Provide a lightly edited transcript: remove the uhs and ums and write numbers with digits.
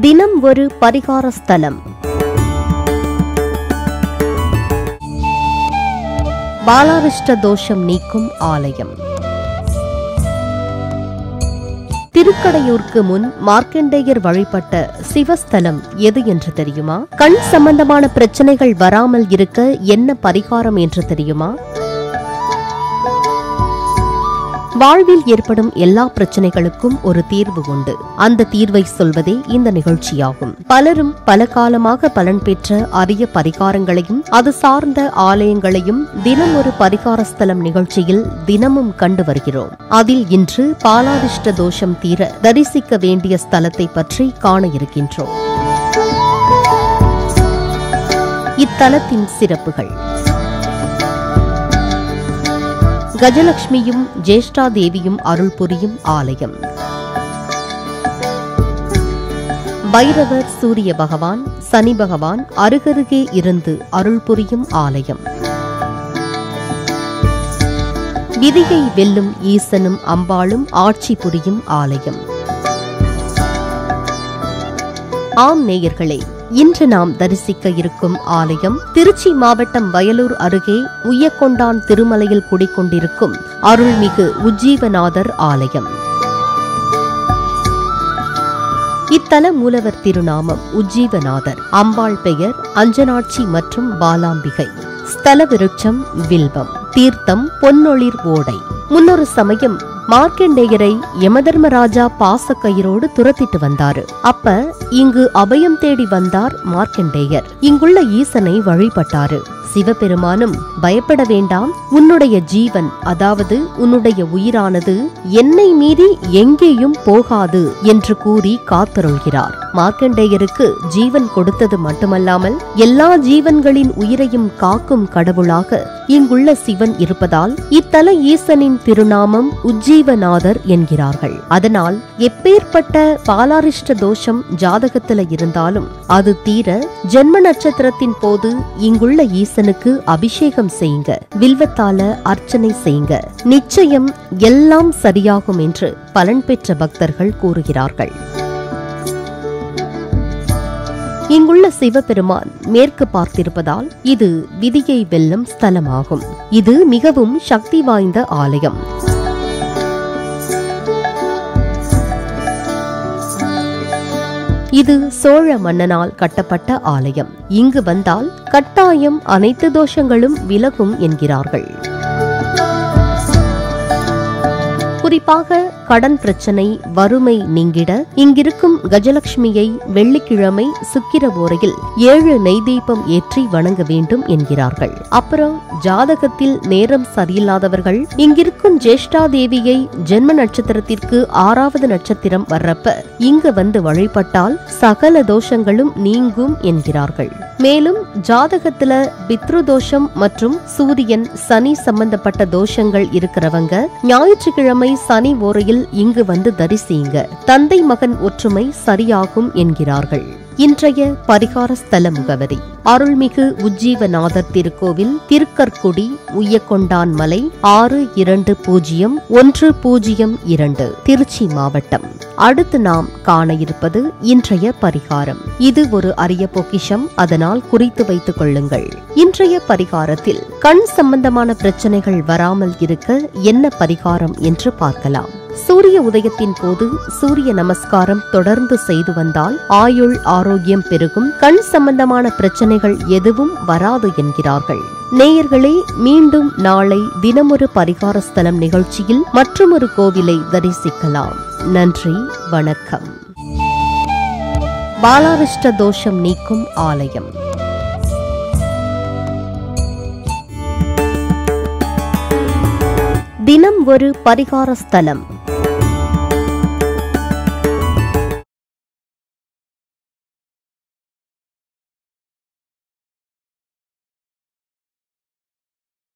தினம் ஒரு பரிகார ஸ்தலம். பாலாரிஷ்ட தோஷம் நீக்கும் ஆலயம். திருக்கடையூருக்கு முன் மார்க்கண்டேயர் வழிபட்ட சிவஸ்தலம் எது என்று தெரியுமா? கண் சம்பந்தமான பிரச்சனைகள் வராமல் இருக்க என்ன பரிகாரம் என்று தெரியுமா? வாழ்வில் ஏற்படும் எல்லா பிரச்சனைகளுக்கும் ஒரு தீர்வு உண்டு. அந்த தீர்வை சொல்வதே இந்த நிகழ்ச்சியாகும். பலரும் பல காலமாக பலன் பெற்ற அரிய பரிகாரங்களையும் அது சார்ந்த ஆலயங்களையும் தினம் ஒரு பரிகார ஸ்தலம் நிகழ்ச்சியில் தினமும் கண்டு வருகிறோம். அதில் இன்று பாலாரிஷ்ட தோஷம் தீர தரிசிக்க வேண்டிய ஸ்தலத்தை பற்றி காண இருக்கின்றோம். இத்தலத்தின் சிறப்புகள். கஜலட்சுமியும் ஜேஷ்டா தேவியும் அருள் புரியும் ஆலயம். பைரவர், சூரிய பகவான், சனி பகவான் அருகருகே இருந்து அருள் புரியும் ஆலயம். விதியை வெல்லும் ஈசனும் அம்பாளும் ஆட்சி புரியும் ஆலயம். ஆம் நேயர்களே, இன்று நாம் தரிசிக்க இருக்கும் ஆலயம் திருச்சி மாவட்டம் வயலூர் அருகே உய்யக்கொண்டான் திருமலையில் குடிக்கொண்டிருக்கும் அருள்மிகு உஜ்ஜீவநாதர் ஆலயம். இத்தல மூலவர் திருநாமம் உஜ்ஜீவநாதர். அம்பாள் பெயர் அஞ்சனாட்சி மற்றும் பாலாம்பிகை. ஸ்தல விருட்சம் வில்வம். தீர்த்தம் பொன்னொளிர் ஓடை. முன்னொரு சமயம் மார்க்கண்டேயரை யமதர்மராஜா பாசக்கயிரோடு துரத்திட்டு வந்தாரு. அப்ப இங்கு அபயம் தேடி வந்தார் மார்க்கண்டேயர். இங்குள்ள ஈசனை வழிபட்டாரு. சிவபெருமானும் பயப்பட வேண்டாம், உன்னுடைய ஜீவன், அதாவது உன்னுடைய உயிரானது என்னை மீறி எங்கேயும் போகாது என்று கூறி காத்தருள்கிறார். மார்க்கண்டேயருக்கு ஜீவன் கொடுத்தது மட்டுமல்லாமல் எல்லா ஜீவன்களின் உயிரையும் காக்கும் கடவுளாக இங்குள்ள சிவன் இருப்பதால் இத்தல ஈசனின் திருநாமம் உஜ்ஜீவநாதர் என்கிறார்கள். அதனால் எப்பேற்பட்ட பாலாரிஷ்ட தோஷம் ஜாதகத்துல இருந்தாலும் அது தீர ஜென்ம நட்சத்திரத்தின் போது இங்குள்ள ஈசனுக்கு அபிஷேகம் செய்யுங்க, வில்வத்தால அர்ச்சனை செய்யுங்க, நிச்சயம் எல்லாம் சரியாகும் என்று பலன் பெற்ற பக்தர்கள் கூறுகிறார்கள். இங்குள்ள சிவபெருமான் மேற்கு பார்த்திருப்பதால் இது விதியை வெல்லும் ஸ்தலமாகும். இது மிகவும் சக்தி வாய்ந்த ஆலயம். இது சோழ மன்னனால் கட்டப்பட்ட ஆலயம். இங்கு வந்தால் கட்டாயம் அனைத்து தோஷங்களும் விலகும் என்கிறார்கள். குறிப்பாக கடன் பிரச்சனை, வறுமை நீங்கிட இங்கிருக்கும் கஜலட்சுமியை வெள்ளிக்கிழமை சுக்கிர ஓரையில் 7 நெய் தீபம் ஏற்றி வணங்க வேண்டும் என்கிறார்கள். அப்புறம் ஜாதகத்தில் நேரம் சரியில்லாதவர்கள் இங்கிருக்கும் ஜேஷ்டா தேவியை ஜென்ம நட்சத்திரத்திற்கு 6வது நட்சத்திரம் வர்றப்ப இங்கு வந்து வழிபட்டால் சகல தோஷங்களும் நீங்கும் என்கிறார்கள். மேலும் ஜாதகத்துல பித்ரு தோஷம் மற்றும் சூரியன், சனி சம்பந்தப்பட்ட தோஷங்கள் இருக்கிறவங்க ஞாயிற்றுக்கிழமை சனி ஓரையில் இங்கு வந்து தரிசிங்க, தந்தை மகன் ஒற்றுமை சரியாகும் என்கிறார்கள். இன்றைய பரிகார ஸ்தல முகவரி: அருள்மிகு உஜ்ஜீவநாதர் திருக்கோவில், திருக்கற்குடி, உய்யக்கொண்டான் மலை, 620102, திருச்சி மாவட்டம். அடுத்து நாம் காண இருப்பது இன்றைய பரிகாரம். இது ஒரு அரிய பொக்கிஷம், அதனால் குறித்து வைத்துக் கொள்ளுங்கள். இன்றைய பரிகாரத்தில் கண் சம்பந்தமான பிரச்சனைகள் வராமல் இருக்க என்ன பரிகாரம் என்று பார்க்கலாம். சூரிய உதயத்தின் போது சூரிய நமஸ்காரம் தொடர்ந்து செய்து வந்தால் ஆயுள் ஆரோக்கியம் பெருகும், கண் சம்பந்தமான பிரச்சனைகள் எதுவும் வராது என்கிறார்கள். நேயர்களே, மீண்டும் நாளை தினமொரு பரிகார ஸ்தலம் நிகழ்ச்சியில் மற்றொரு கோவிலை தரிசிக்கலாம். நன்றி, வணக்கம். பாலாரிஷ்ட தோஷம் நீக்கும் ஆலயம். தினம் ஒரு பரிகார ஸ்தலம்.